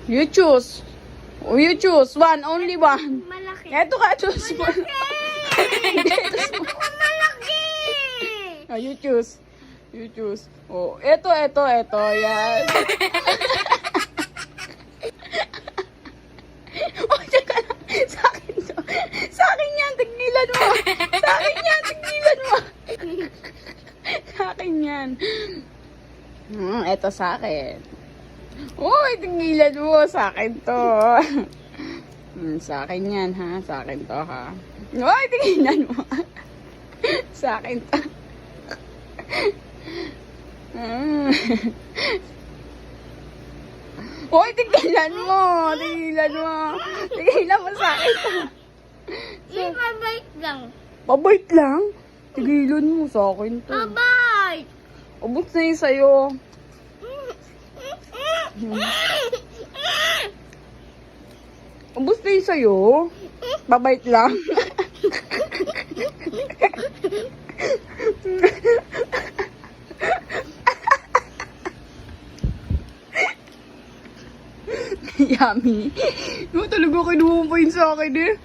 You choose. Oh, you choose. One, only one. Malaki. Eto ka, choose mo. Malaki! Oh, you choose. You choose. Oh, eto. Yan. Oh, tsaka lang. Sa akin to. Sa akin yan. Tigilan mo. Sa akin yan. Tigilan mo. Sa akin yan. Eto sa akin. Uy, tigilan mo. Sa akin to. Sa akin yan, ha? Sa akin to, ha? Uy, tigilan mo. Sa akin to. Uy, tigilan mo. Tigilan mo. Tigilan mo sa akin to. Ibabait lang. Pabait lang. Tigilan mo sa akin to. Babait! Ubus na yun sa'yo. Ubus na yun sa'yo. Babait lang. Yummy. No, talaga kinuha pa yun sa akin eh.